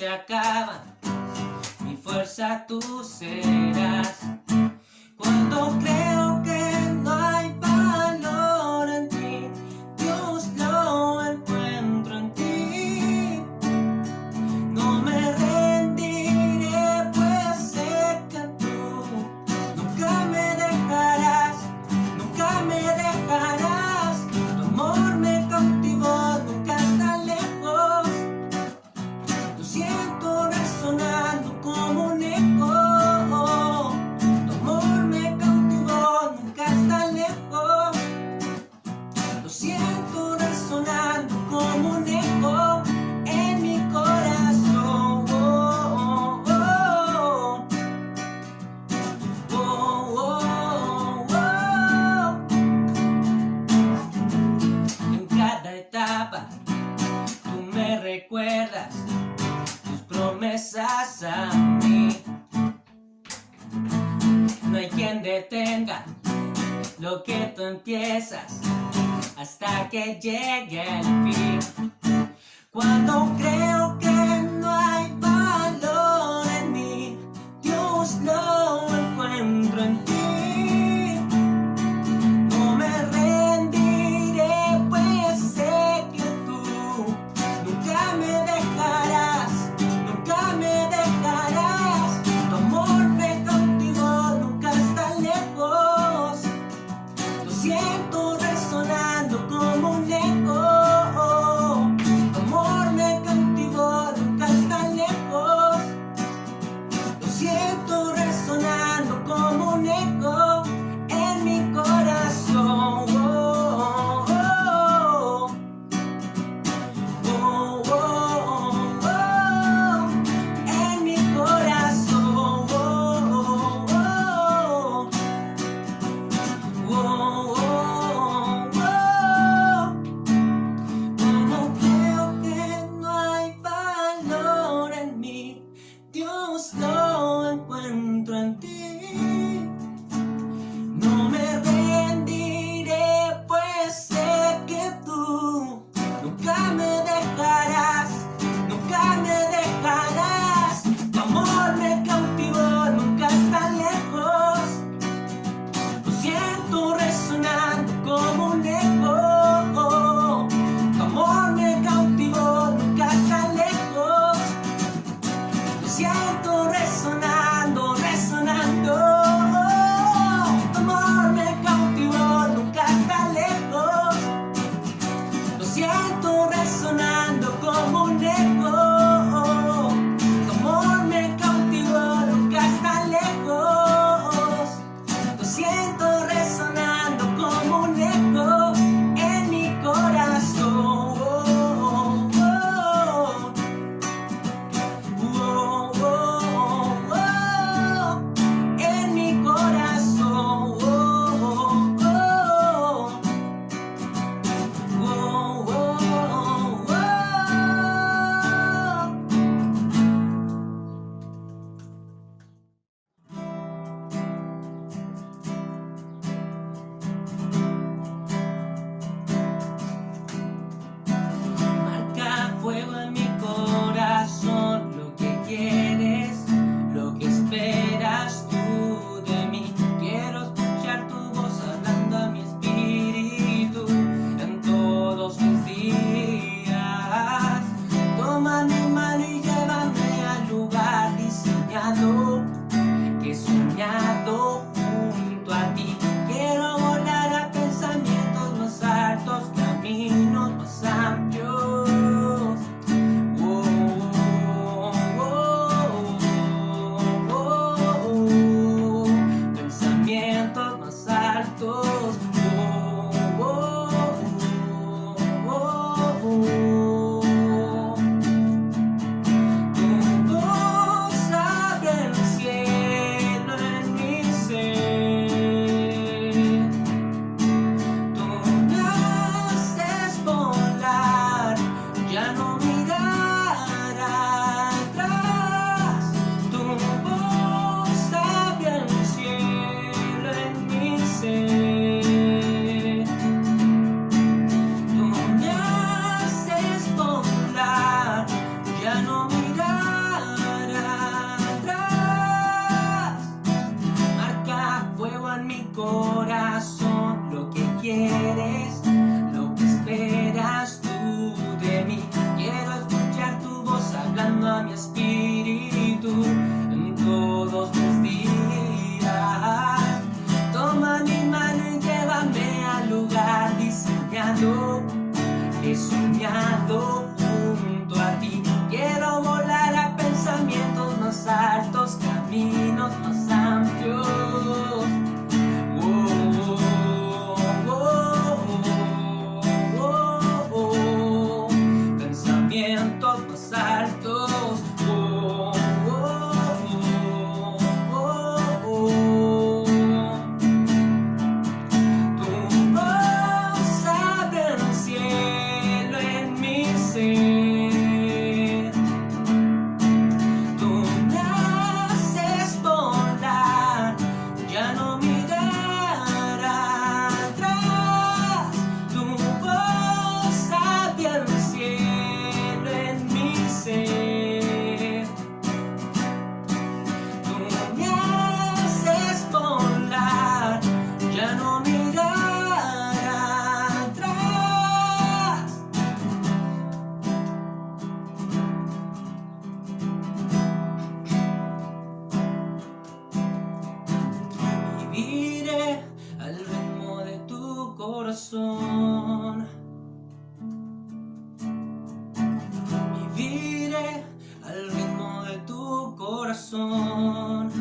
se acaban, mi fuerza tú serás. Cuando creo que no hay valor en ti, Dios lo encuentro en ti. No me rendiré, pues sé que tú nunca me dejarás, nunca me dejarás. Tu amor me cautivó, nunca está lejos. Lo siento resonando como un eco. Tu amor me cautivó, nunca está lejos. Lo siento resonando como un eco en mi corazón. Oh, oh, oh. Oh, oh, oh. En cada etapa tú me recuerdas tus promesas a mí. No hay quien detenga lo que tú empiezas hasta que llegue el fin. Cuando creo que no hay valor en mí, Dios lo encuentro en ti. No me rendiré, pues sé que tú nunca me dejarás, nunca me dejarás. Tu amor me cautivó, nunca está lejos. Lo siento resonando como un eco. Tu amor me cautivó, nunca está lejos. Lo siento resonando como un eco en mi corazón. Oh, oh, oh, oh, oh, oh. En mi corazón. Oh, oh, oh. Oh, oh, oh. Como creo que no hay valor en mí, Dios lo encuentro en ti. No me rendiré, pues sé que tú nunca me dejarás, nunca me dejarás. Tu amor me cautivó, nunca está lejos. Lo siento resonando como un eco. Tu amor me cautivó, nunca está lejos. Lo siento resonando, resonando. Tu amor me cautivó, nunca está lejos. Lo siento resonando como un eco. Tu amor me cautivó, nunca está lejos. Lo siento resonando como un eco en mi corazón. Oh, oh, oh, oh, oh. En mi corazón. Oh, oh, oh. Oh, oh, oh. Marca fuego en mi corazón, lo que quieres, lo que esperas tú de mí. Quiero escuchar tu voz hablando a mi espíritu en todos mis días. Toma mi mano y llévame al lugar diseñado, que he soñado junto a ti. Quiero volar a pensamientos más altos, caminos más amplios. Oh, oh, oh, oh, oh. Pensamientos más altos. Oh, oh, oh, oh, he soñado junto a ti. Quiero volar a pensamientos más altos, caminos más amplios. Pensamientos más altos. Viviré al ritmo de tu corazón. Viviré al ritmo de tu corazón.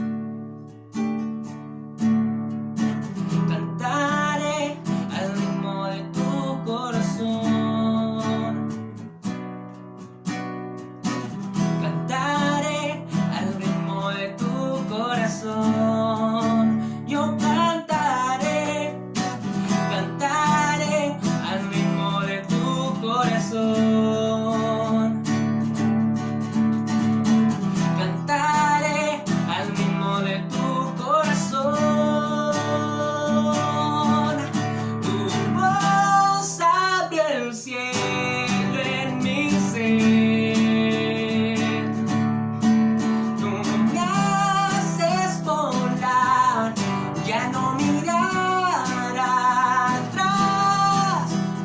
Cantaré al ritmo de tu corazón. Cantaré al ritmo de tu corazón. Yo cantaré, cantaré al ritmo de tu corazón. Cantaré al ritmo de tu corazón. Tu voz abrió el cielo en mi ser. Tú me haces volar, ya no mirar atrás.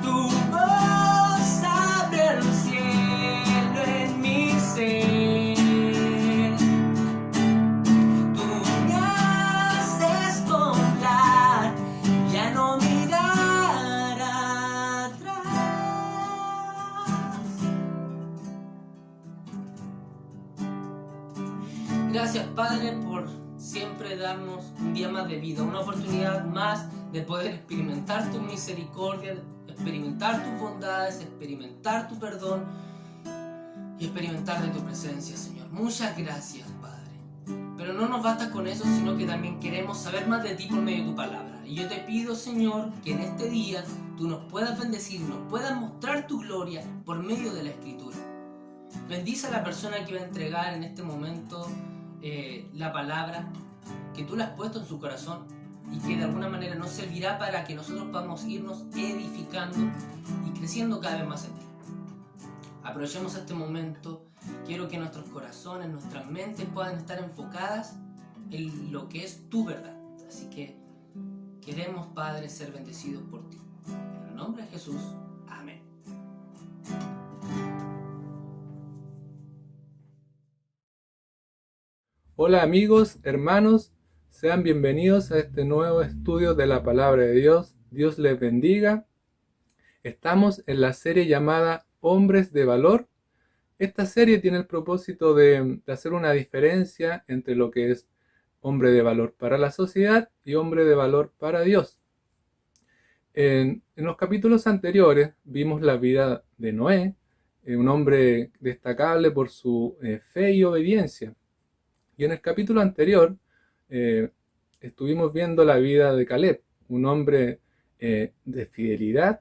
Tu voz abre el cielo en mi ser. Tú me haces volar, ya no mirar atrás. Gracias, Padre, por siempre darnos un día más de vida, una oportunidad más de poder experimentar tu misericordia, experimentar tus bondades, experimentar tu perdón y experimentar de tu presencia, Señor. Muchas gracias, Padre. Pero no nos basta con eso, sino que también queremos saber más de ti por medio de tu palabra. Y yo te pido, Señor, que en este día tú nos puedas bendecir, nos puedas mostrar tu gloria por medio de la Escritura. Bendice a la persona que va a entregar en este momento la palabra, que tú la has puesto en su corazón y que de alguna manera nos servirá para que nosotros podamos irnos edificando y creciendo cada vez más en ti. Aprovechemos este momento. Quiero que nuestros corazones, nuestras mentes puedan estar enfocadas en lo que es tu verdad. Así que queremos, Padre, ser bendecidos por ti. En el nombre de Jesús. Amén. Hola amigos, hermanos, sean bienvenidos a este nuevo estudio de la Palabra de Dios. Dios les bendiga. Estamos en la serie llamada Hombres de Valor. Esta serie tiene el propósito de hacer una diferencia entre lo que es hombre de valor para la sociedad y hombre de valor para Dios. En los capítulos anteriores vimos la vida de Noé, un hombre destacable por su fe y obediencia. Y en el capítulo anterior estuvimos viendo la vida de Caleb, un hombre de fidelidad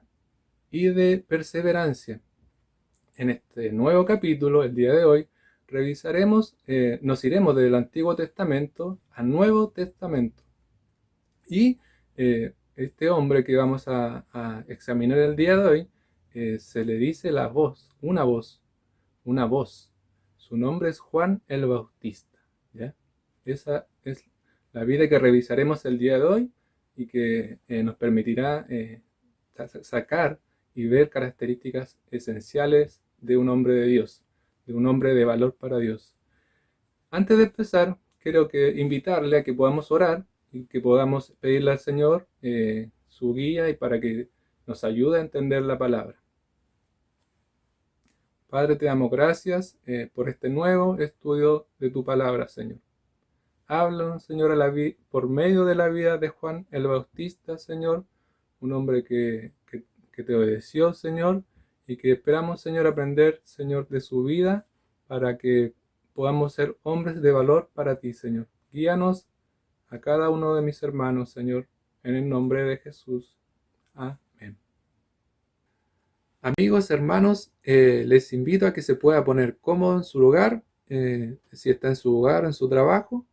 y de perseverancia. En este nuevo capítulo, el día de hoy, nos iremos del Antiguo Testamento al Nuevo Testamento. Y este hombre que vamos a examinar el día de hoy, se le dice una voz. Su nombre es Juan el Bautista. ¿Ya? Esa es la vida que revisaremos el día de hoy y que nos permitirá sacar y ver características esenciales de un hombre de Dios, de un hombre de valor para Dios. Antes de empezar, quiero invitarle a que podamos orar y que podamos pedirle al Señor su guía y para que nos ayude a entender la palabra. Padre, te damos gracias por este nuevo estudio de tu palabra, Señor. Háblanos, Señor, por medio de la vida de Juan el Bautista, Señor, un hombre que te obedeció, Señor, y que esperamos, Señor, aprender, Señor, de su vida para que podamos ser hombres de valor para ti, Señor. Guíanos a cada uno de mis hermanos, Señor, en el nombre de Jesús. Amén. Amigos, hermanos, les invito a que se pueda poner cómodo en su lugar, si está en su hogar, en su trabajo,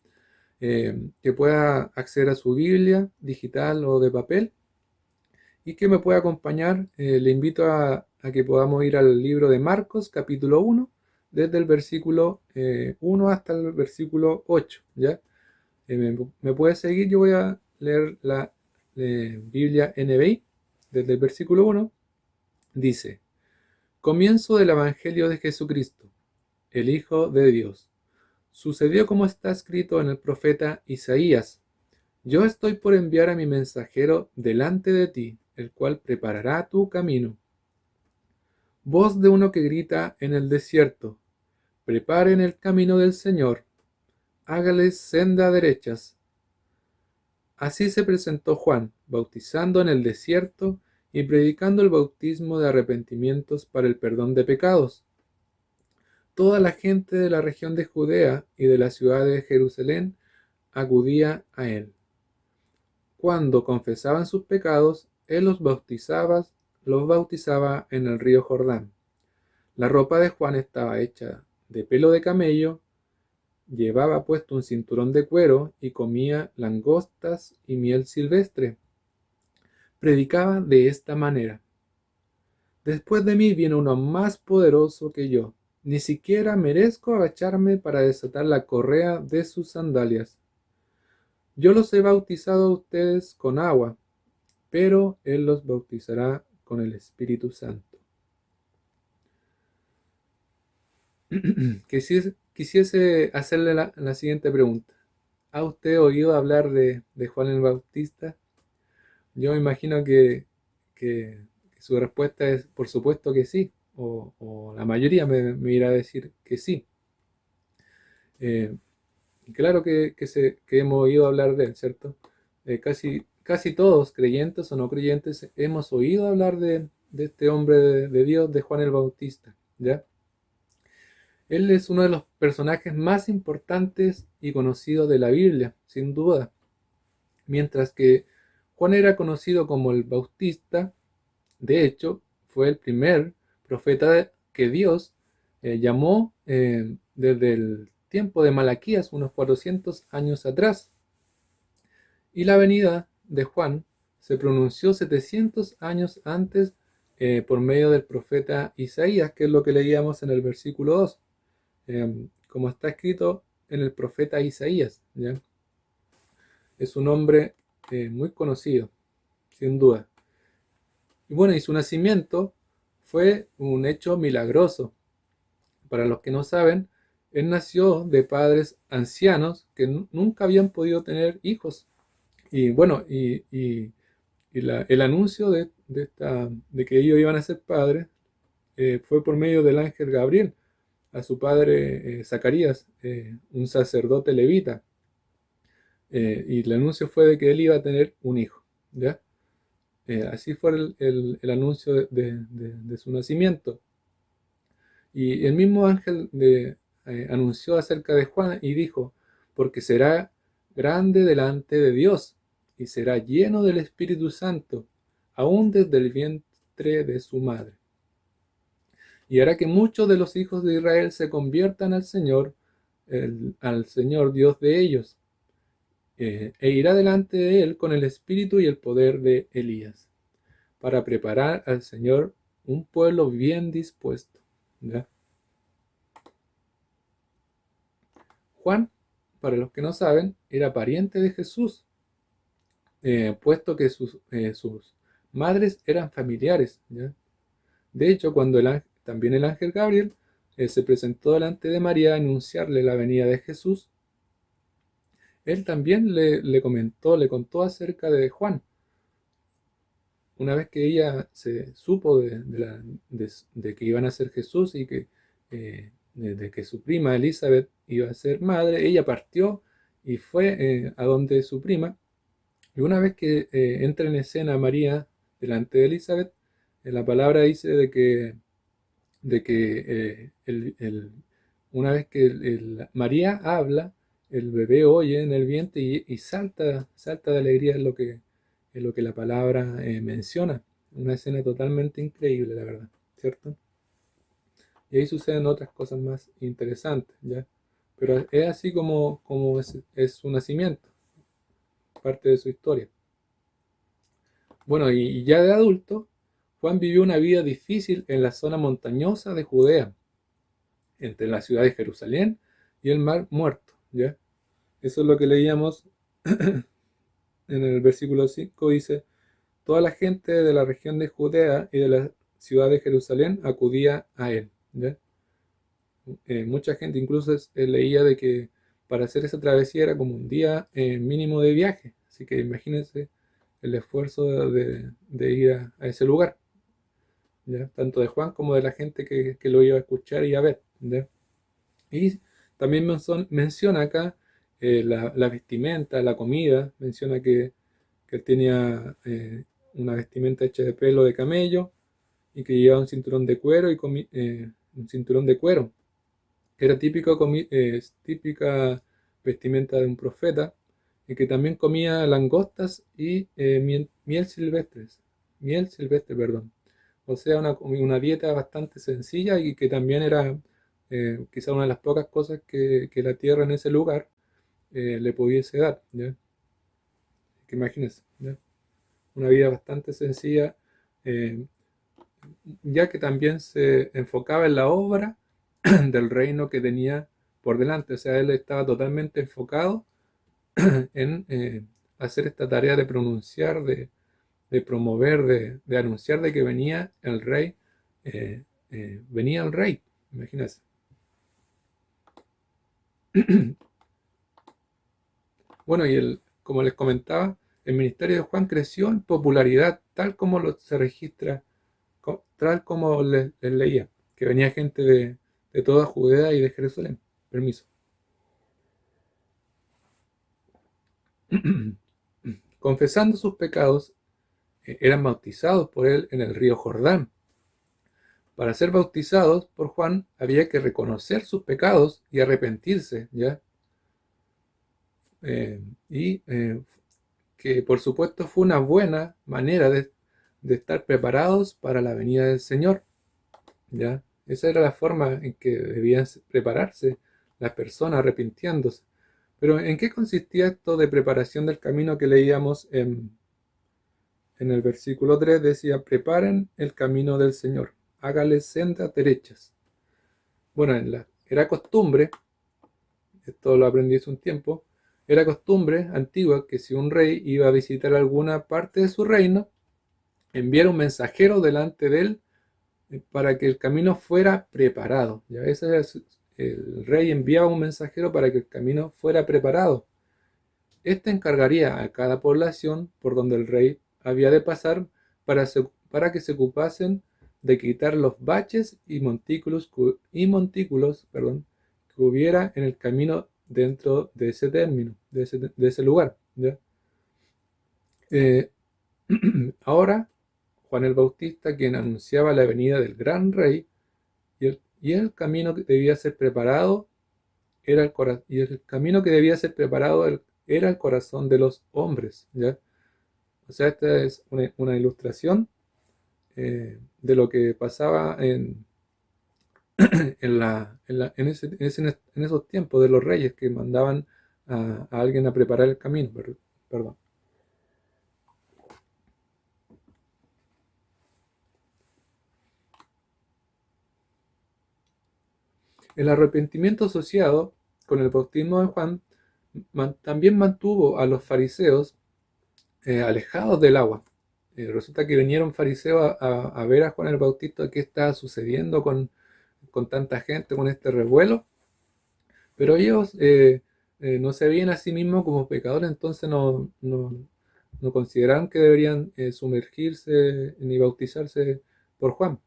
que pueda acceder a su Biblia digital o de papel y que me pueda acompañar. Le invito a que podamos ir al libro de Marcos, capítulo 1, desde el versículo 1 hasta el versículo 8, ¿ya? Me puede seguir, yo voy a leer la Biblia NBI, desde el versículo 1, dice: Comienzo del Evangelio de Jesucristo, el Hijo de Dios. Sucedió como está escrito en el profeta Isaías: Yo estoy por enviar a mi mensajero delante de ti, el cual preparará tu camino. Voz de uno que grita en el desierto: Preparen el camino del Señor, hágales senda derechas. Así se presentó Juan, bautizando en el desierto y predicando el bautismo de arrepentimientos para el perdón de pecados. Toda la gente de la región de Judea y de la ciudad de Jerusalén acudía a él. Cuando confesaban sus pecados, él los bautizaba en el río Jordán. La ropa de Juan estaba hecha de pelo de camello, llevaba puesto un cinturón de cuero y comía langostas y miel silvestre. Predicaba de esta manera: Después de mí viene uno más poderoso que yo. Ni siquiera merezco agacharme para desatar la correa de sus sandalias. Yo los he bautizado a ustedes con agua, pero Él los bautizará con el Espíritu Santo. Quisiese hacerle la siguiente pregunta. ¿Ha usted oído hablar de Juan el Bautista? Yo me imagino que su respuesta es por supuesto que sí, o la mayoría me irá a decir que sí. Claro que hemos oído hablar de él, ¿cierto? Casi todos, creyentes o no creyentes, hemos oído hablar de este hombre de Dios, de Juan el Bautista, ¿ya? Él es uno de los personajes más importantes y conocidos de la Biblia, sin duda. Mientras que Juan era conocido como el Bautista, de hecho, fue el primer profeta que Dios llamó desde el tiempo de Malaquías, unos 400 años atrás. Y la venida de Juan se pronunció 700 años antes por medio del profeta Isaías, que es lo que leíamos en el versículo 2, como está escrito en el profeta Isaías, ¿ya? Es un hombre muy conocido, sin duda. Y bueno, y su nacimiento fue un hecho milagroso. Para los que no saben, él nació de padres ancianos que nunca habían podido tener hijos. Y bueno, el anuncio de que ellos iban a ser padres fue por medio del ángel Gabriel a su padre Zacarías, un sacerdote levita. Y el anuncio fue de que él iba a tener un hijo, ¿ya? Así fue el anuncio de su nacimiento. Y el mismo ángel anunció acerca de Juan y dijo: porque será grande delante de Dios y será lleno del Espíritu Santo, aún desde el vientre de su madre. Y hará que muchos de los hijos de Israel se conviertan al Señor Dios de ellos, e irá delante de él con el espíritu y el poder de Elías, para preparar al Señor un pueblo bien dispuesto, ¿ya? Juan, para los que no saben, era pariente de Jesús, puesto que sus madres eran familiares, ¿ya? De hecho, cuando también el ángel Gabriel se presentó delante de María a anunciarle la venida de Jesús, él también le contó acerca de Juan. una vez que ella se supo de que iban a ser Jesús y que de que su prima Elizabeth iba a ser madre, ella partió y fue a donde su prima. Y una vez que entra en escena María delante de Elizabeth, la palabra dice de que una vez que María habla, el bebé oye en el vientre y salta de alegría en lo que la palabra menciona. Una escena totalmente increíble, la verdad, ¿cierto? Y ahí suceden otras cosas más interesantes, ¿ya? Pero es así como es su nacimiento, parte de su historia. Bueno, y ya de adulto, Juan vivió una vida difícil en la zona montañosa de Judea, entre la ciudad de Jerusalén y el mar Muerto, ¿ya? Eso es lo que leíamos en el versículo 5, dice, toda la gente de la región de Judea y de la ciudad de Jerusalén acudía a él, ¿ya? Mucha gente incluso leía de que para hacer esa travesía era como un día mínimo de viaje, así que imagínense el esfuerzo de ir a ese lugar, ¿ya? Tanto de Juan como de la gente que lo iba a escuchar y a ver, ¿ya? Y también menciona acá la vestimenta, la comida, menciona que él tenía una vestimenta hecha de pelo de camello y que llevaba un cinturón de cuero un cinturón de cuero, que era típica vestimenta de un profeta, y que también comía langostas y miel silvestre, perdón. O sea, una dieta bastante sencilla y que también era quizá una de las pocas cosas que la tierra en ese lugar le pudiese dar, ¿ya? Que imagínense, ¿ya? Una vida bastante sencilla, eh, ya que también se enfocaba en la obra del reino que tenía por delante. O sea, él estaba totalmente enfocado en hacer esta tarea de pronunciar, de promover, de anunciar de que venía el rey. Venía el rey, imagínense. Bueno, como les comentaba, el ministerio de Juan creció en popularidad, tal como se registra, tal como les leía, que venía gente de toda Judea y de Jerusalén. Permiso. Confesando sus pecados, eran bautizados por él en el río Jordán. Para ser bautizados por Juan había que reconocer sus pecados y arrepentirse, ¿ya? Y que por supuesto fue una buena manera de estar preparados para la venida del Señor, ¿ya? Esa era la forma en que debían prepararse las personas arrepintiéndose. Pero ¿en qué consistía esto de preparación del camino que leíamos en el versículo 3? Decía, preparen el camino del Señor, hágales sendas derechas. Bueno, era costumbre, esto lo aprendí hace un tiempo, era costumbre antigua que si un rey iba a visitar alguna parte de su reino, enviara un mensajero delante de él para que el camino fuera preparado. ¿Ya? El rey enviaba un mensajero para que el camino fuera preparado. Este encargaría a cada población por donde el rey había de pasar para que se ocupasen de quitar los baches y montículos, que hubiera en el camino dentro de ese término, de ese lugar, ¿ya? Eh, Ahora, Juan el Bautista, quien anunciaba la venida del gran rey, y el camino que debía ser preparado y el camino que debía ser preparado era el corazón de los hombres, ¿ya? O sea, esta es una ilustración de lo que pasaba en esos tiempos de los reyes que mandaban a alguien a preparar el camino. Perdón. El arrepentimiento asociado con el bautismo de Juan también mantuvo a los fariseos alejados del agua. Resulta que vinieron fariseos a ver a Juan el Bautista qué estaba sucediendo con tanta gente, con este revuelo, pero ellos no se veían a sí mismos como pecadores, entonces no no consideraron que deberían sumergirse ni bautizarse por Juan.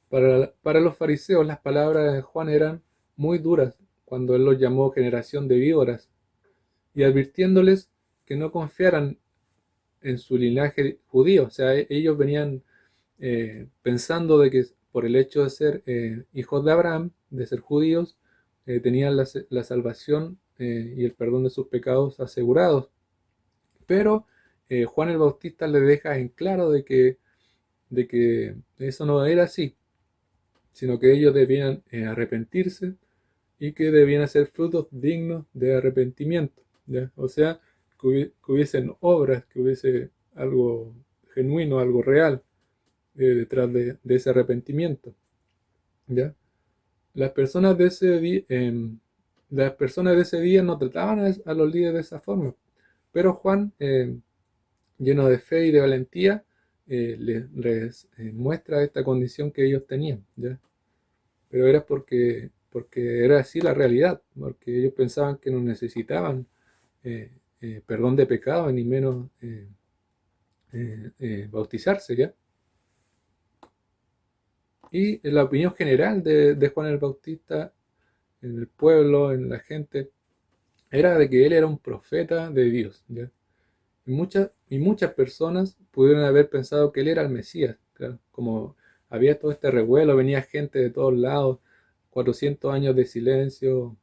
Para los fariseos las palabras de Juan eran muy duras cuando él los llamó generación de víboras y advirtiéndoles que no confiaran en su linaje judío. O sea, ellos venían pensando de que por el hecho de ser hijos de Abraham, de ser judíos, tenían la salvación y el perdón de sus pecados asegurados. Pero Juan el Bautista le deja en claro de que eso no era así, sino que ellos debían arrepentirse y que debían hacer frutos dignos de arrepentimiento, ¿ya? O sea, que hubiesen obras, que hubiese algo genuino, algo real detrás de ese arrepentimiento, ¿ya? Las personas de ese día, las personas de ese día no trataban a los líderes de esa forma, pero Juan, lleno de fe y de valentía, les muestra esta condición que ellos tenían, ¿ya? Pero era porque era así la realidad, porque ellos pensaban que no necesitaban perdón de pecado, ni menos bautizarse, ¿ya? Y la opinión general de Juan el Bautista en el pueblo, en la gente, era de que él era un profeta de Dios, ¿ya? Y muchas personas pudieron haber pensado que él era el Mesías, claro. Como había todo este revuelo, venía gente de todos lados, 400 años de silencio,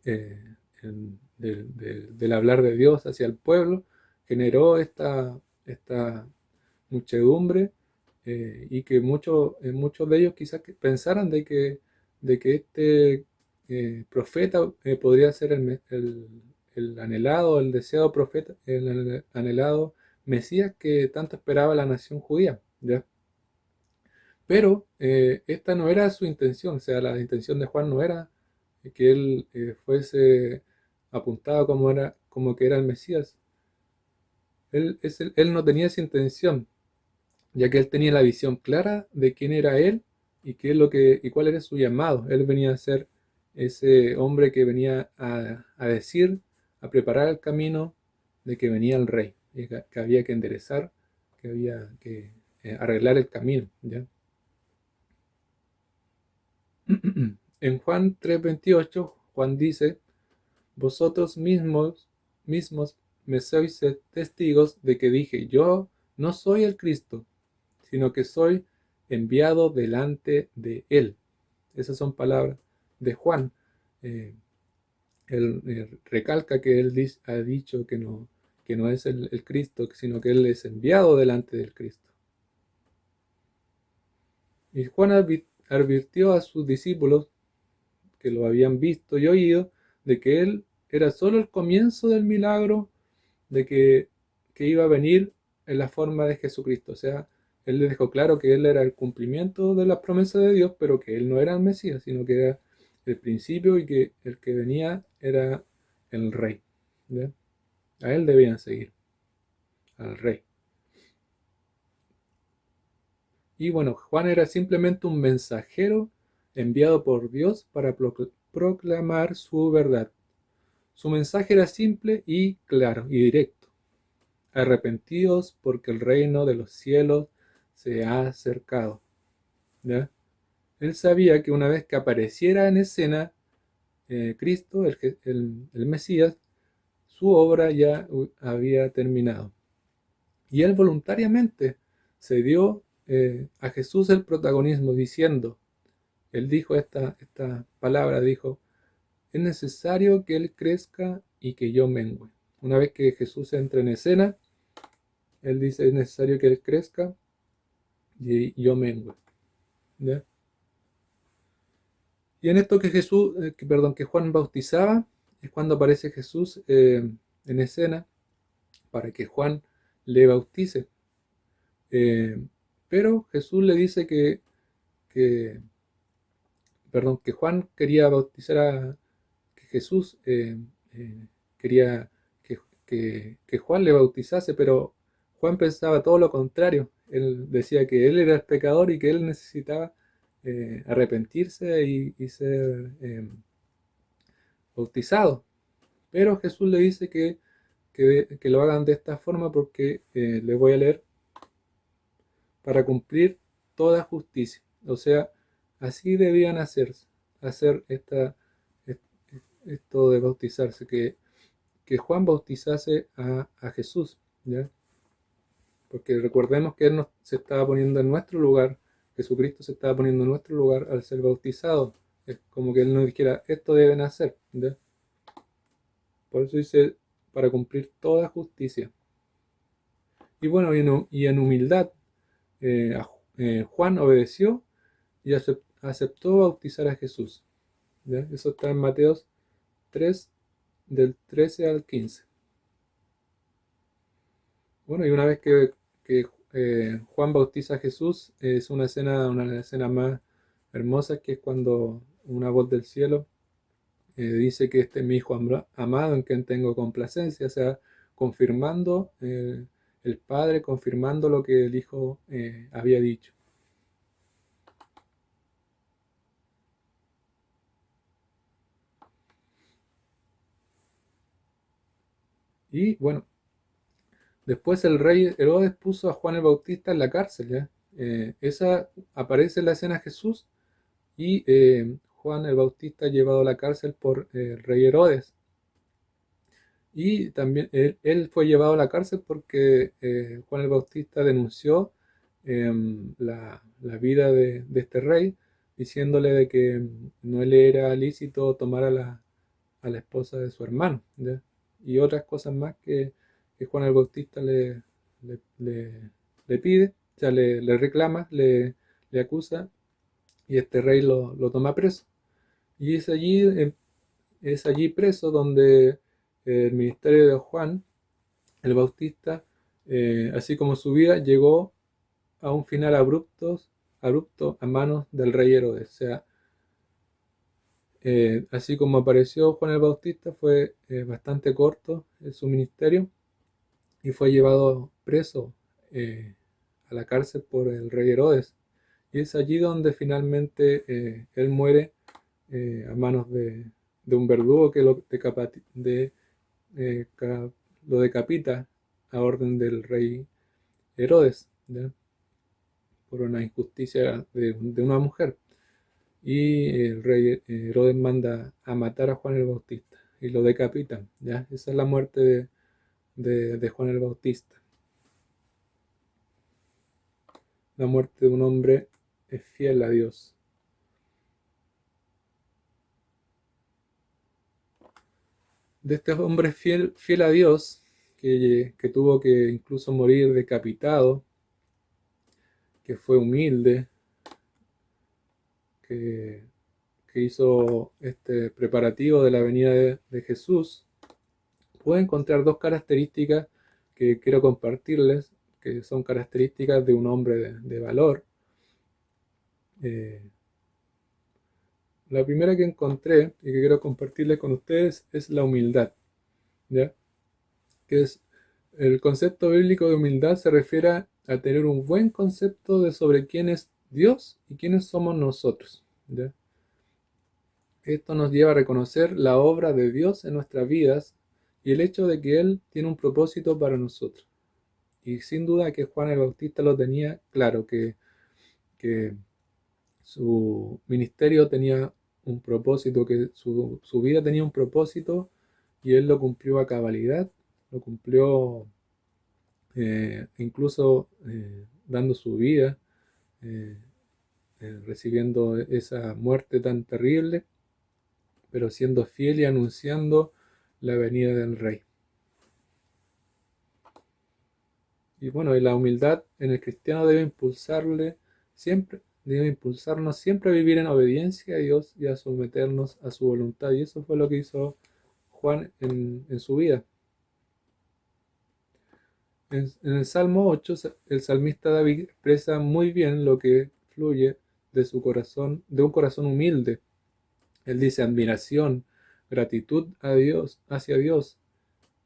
eh, del hablar de Dios hacia el pueblo, generó esta muchedumbre, y que muchos de ellos quizás pensaran de que este profeta podría ser el anhelado, el deseado profeta, el anhelado Mesías que tanto esperaba la nación judía, ¿ya? Pero esta no era su intención. O sea, la intención de Juan no era que él fuese apuntado como que era el Mesías. Él no tenía esa intención, ya que él tenía la visión clara de quién era él y y cuál era su llamado. Él venía a ser ese hombre que venía a decir, a preparar el camino de que venía el rey, y que había que enderezar, que había que arreglar el camino, ¿ya? En Juan 3:28, Juan dice: vosotros mismos me sois testigos de que dije, yo no soy el Cristo, sino que soy enviado delante de él. Esas son palabras de Juan. Eh, él recalca que ha dicho que no es el Cristo, sino que él es enviado delante del Cristo. Y Juan advirtió a sus discípulos que lo habían visto y oído de que él era solo el comienzo del milagro de que iba a venir en la forma de Jesucristo. O sea, él le dejó claro que él era el cumplimiento de las promesas de Dios, pero que él no era el Mesías, sino que era el principio y que el que venía era el rey, ¿ya? A él debían seguir, al rey. Y bueno, Juan era simplemente un mensajero enviado por Dios para proclamar su verdad. Su mensaje era simple y claro y directo. Arrepentidos porque el reino de los cielos se ha acercado, ¿ya? Él sabía que una vez que apareciera en escena Cristo, el Mesías, su obra ya había terminado. Y él voluntariamente se dio a Jesús el protagonismo diciendo, él dijo esta palabra, dijo, es necesario que él crezca y que yo mengüe. Una vez que Jesús entra en escena, él dice, es necesario que él crezca y yo mengüe, ¿ya? Y en esto que Juan bautizaba, es cuando aparece Jesús en escena para que Juan le bautice. Eh, pero Jesús le dice que, que Juan quería que Jesús quería que Juan le bautizase, pero Juan pensaba todo lo contrario. Él decía que él era el pecador y que él necesitaba arrepentirse y ser bautizado. Pero Jesús le dice que que lo hagan de esta forma porque les voy a leer para cumplir toda justicia. O sea, así debían hacer esto de bautizarse, que Juan bautizase a Jesús, ¿ya? Porque recordemos que Él se estaba poniendo en nuestro lugar, Jesucristo se estaba poniendo en nuestro lugar al ser bautizado. Es como que Él nos dijera, esto deben hacer, ¿ya? Por eso dice, para cumplir toda justicia. Y bueno, y en humildad, Juan obedeció y aceptó bautizar a Jesús, ¿ya? Eso está en Mateos 3, del 13 al 15. Bueno, y una vez que Juan bautiza a Jesús, es una de las escenas más hermosas, que es cuando una voz del cielo dice que este es mi hijo amado en quien tengo complacencia, o sea, confirmando el Padre, confirmando lo que el Hijo había dicho. Y bueno, después el rey Herodes puso a Juan el Bautista en la cárcel, ¿ya? Esa aparece en la escena Jesús y Juan el Bautista llevado a la cárcel por el rey Herodes. Y también él fue llevado a la cárcel porque Juan el Bautista denunció la vida de este rey, diciéndole de que no le era lícito tomar a la esposa de su hermano, ¿ya? Y otras cosas más que Juan el Bautista le, le- le pide, o sea, le reclama, le acusa, y este rey lo toma preso. Y es allí preso donde el ministerio de Juan el Bautista, así como su vida, llegó a un final abrupto a manos del rey Herodes. O sea, así como apareció Juan el Bautista, fue bastante corto su ministerio y fue llevado preso a la cárcel por el rey Herodes. Y es allí donde finalmente él muere a manos de un verdugo que eh, lo decapita a orden del rey Herodes, ¿ya? Por una injusticia de una mujer. Y el rey Herodes manda a matar a Juan el Bautista y lo decapitan, ¿ya? Esa es la muerte de Juan el Bautista. La muerte de un hombre fiel a Dios. De este hombre fiel a Dios, que tuvo que incluso morir decapitado, que fue humilde, que, que hizo este preparativo de la venida de Jesús, puedo encontrar dos características que quiero compartirles, que son características de un hombre de valor. Eh, la primera que encontré y que quiero compartirles con ustedes es la humildad, ¿ya? Que es el concepto bíblico de humildad, se refiere a tener un buen concepto de sobre quién es Dios y quiénes somos nosotros, ¿ya? Esto nos lleva a reconocer la obra de Dios en nuestras vidas y el hecho de que Él tiene un propósito para nosotros. Y sin duda que Juan el Bautista lo tenía claro, que su ministerio tenía un propósito, que su vida tenía un propósito y él lo cumplió a cabalidad, lo cumplió incluso dando su vida, eh, recibiendo esa muerte tan terrible, pero siendo fiel y anunciando la venida del Rey. Y bueno, y la humildad en el cristiano debe impulsarnos siempre a vivir en obediencia a Dios y a someternos a su voluntad. Y eso fue lo que hizo Juan en su vida. En el Salmo 8, el salmista David expresa muy bien lo que fluye de su corazón, de un corazón humilde. Él dice admiración, gratitud a Dios, hacia Dios,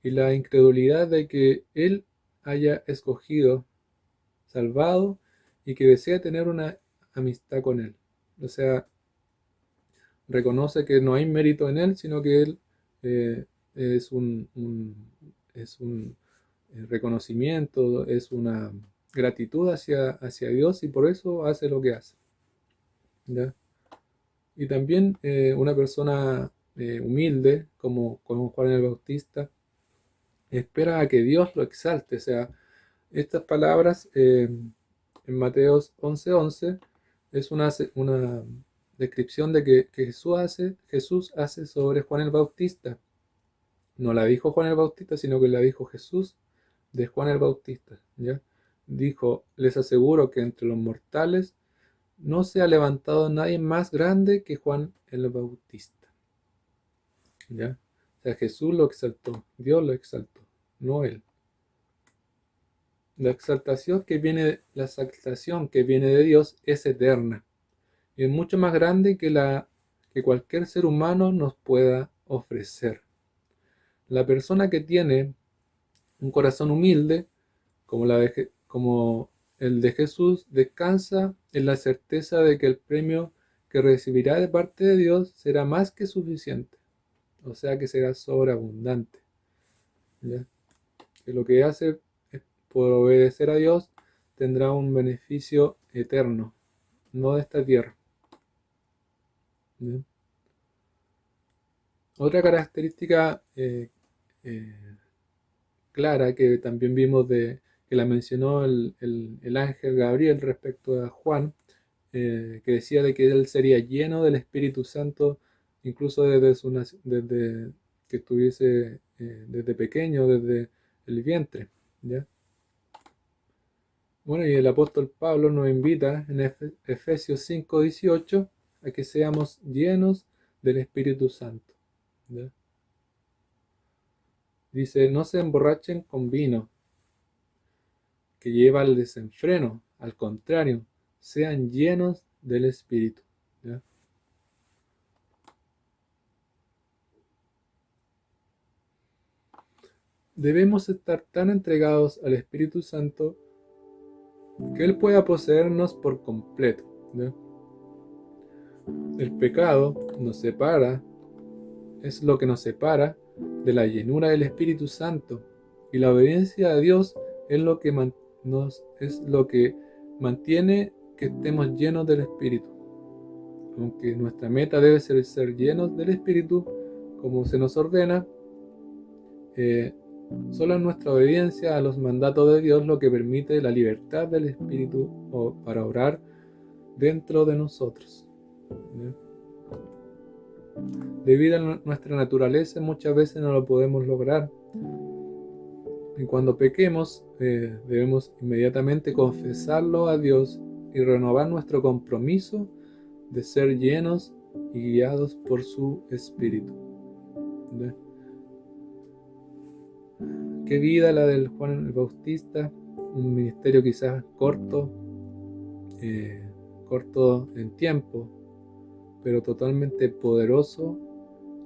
y la incredulidad de que Él haya escogido, salvado y que desea tener una amistad con Él. O sea, reconoce que no hay mérito en Él, sino que Él es un reconocimiento, es una gratitud hacia Dios y por eso hace lo que hace. ¿Ya? Y también una persona humilde, como Juan el Bautista, espera a que Dios lo exalte. O sea, estas palabras en Mateos 11:11 es una descripción de que Jesús hace sobre Juan el Bautista. No la dijo Juan el Bautista, sino que la dijo Jesús de Juan el Bautista. ¿Ya? Dijo, les aseguro que entre los mortales no se ha levantado nadie más grande que Juan el Bautista. ¿Ya? O sea, Jesús lo exaltó, Dios lo exaltó, no él. La exaltación que viene de Dios es eterna y es mucho más grande que cualquier ser humano nos pueda ofrecer. La persona que tiene un corazón humilde, como el de Jesús, descansa en la certeza de que el premio que recibirá de parte de Dios será más que suficiente, o sea que será sobreabundante. ¿Ya? Que lo que hace por obedecer a Dios tendrá un beneficio eterno, no de esta tierra. ¿Ya? Otra característica clara que también vimos que la mencionó el ángel Gabriel respecto a Juan, que decía de que él sería lleno del Espíritu Santo incluso desde que estuviese desde pequeño, desde el vientre. ¿Ya? Bueno, y el apóstol Pablo nos invita en Efesios 5:18 a que seamos llenos del Espíritu Santo. ¿Ya? Dice, no se emborrachen con vino, que lleva al desenfreno, al contrario, sean llenos del Espíritu. ¿Ya? Debemos estar tan entregados al Espíritu Santo que Él pueda poseernos por completo. ¿Ya? El pecado nos separa, es lo que nos separa de la llenura del Espíritu Santo, y la obediencia a Dios es lo que mantiene que estemos llenos del Espíritu. Aunque nuestra meta debe ser llenos del Espíritu, como se nos ordena, solo es nuestra obediencia a los mandatos de Dios lo que permite la libertad del Espíritu para obrar dentro de nosotros. ¿Ya? Debido a nuestra naturaleza, muchas veces no lo podemos lograr. Y cuando pequemos, debemos inmediatamente confesarlo a Dios y renovar nuestro compromiso de ser llenos y guiados por su Espíritu. ¿Ya? Qué vida la del Juan el Bautista, un ministerio quizás corto en tiempo, pero totalmente poderoso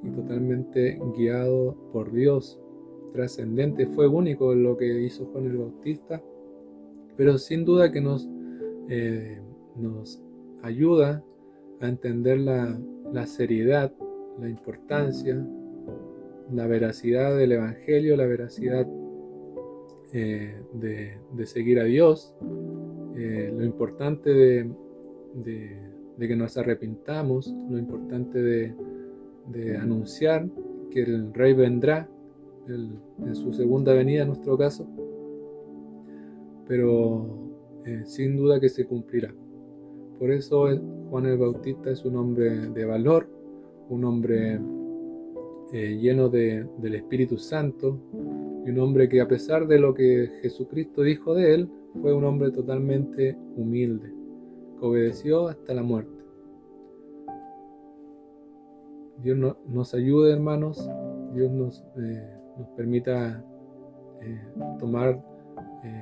y totalmente guiado por Dios, trascendente. Fue único en lo que hizo Juan el Bautista, pero sin duda que nos ayuda a entender la seriedad, la importancia, la veracidad del Evangelio, la veracidad de seguir a Dios, lo importante de que nos arrepintamos, lo importante de anunciar que el Rey vendrá en su segunda venida en nuestro caso, pero sin duda que se cumplirá. Por eso Juan el Bautista es un hombre de valor, un hombre lleno del Espíritu Santo, y un hombre que, a pesar de lo que Jesucristo dijo de él, fue un hombre totalmente humilde, que obedeció hasta la muerte. Dios nos ayude, hermanos. Dios nos permita tomar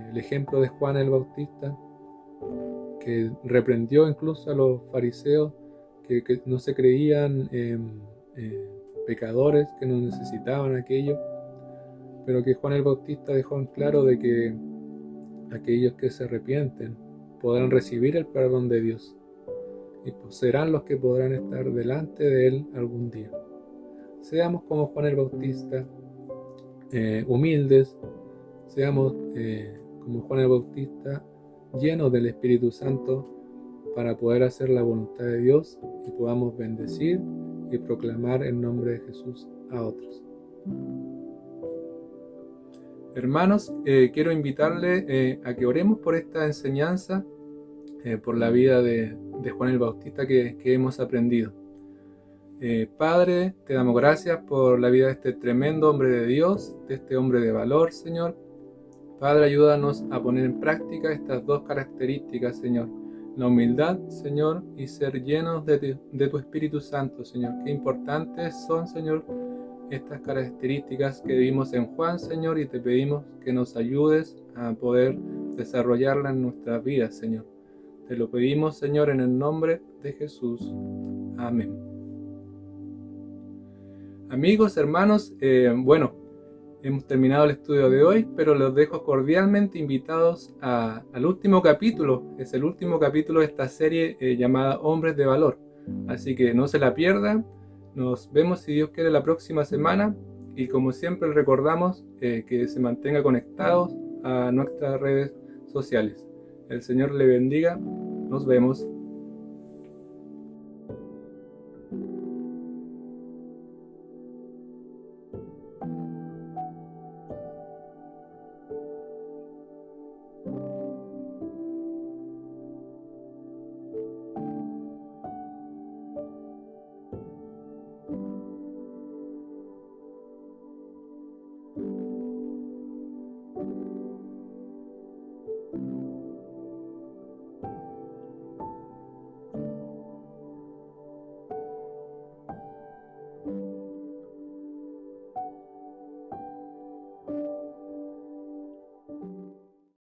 el ejemplo de Juan el Bautista, que reprendió incluso a los fariseos que no se creían pecadores, que no necesitaban aquello, pero que Juan el Bautista dejó en claro de que aquellos que se arrepienten podrán recibir el perdón de Dios, y pues serán los que podrán estar delante de Él algún día. Seamos como Juan el Bautista, humildes, seamos como Juan el Bautista, llenos del Espíritu Santo para poder hacer la voluntad de Dios y podamos bendecir y proclamar el nombre de Jesús a otros. Hermanos, quiero invitarle a que oremos por esta enseñanza, por la vida de Juan el Bautista que hemos aprendido. Padre, te damos gracias por la vida de este tremendo hombre de Dios, de este hombre de valor, Señor. Padre, ayúdanos a poner en práctica estas dos características, Señor. La humildad, Señor, y ser llenos de tu Espíritu Santo, Señor. Qué importantes son, Señor, estas características que vimos en Juan, Señor, y te pedimos que nos ayudes a poder desarrollarlas en nuestras vidas, Señor. Te lo pedimos, Señor, en el nombre de Jesús. Amén. Amigos, hermanos, hemos terminado el estudio de hoy, pero los dejo cordialmente invitados al último capítulo. Es el último capítulo de esta serie llamada Hombres de Valor. Así que no se la pierdan. Nos vemos, si Dios quiere, la próxima semana. Y como siempre recordamos que se mantenga conectados a nuestras redes sociales. El Señor le bendiga. Nos vemos.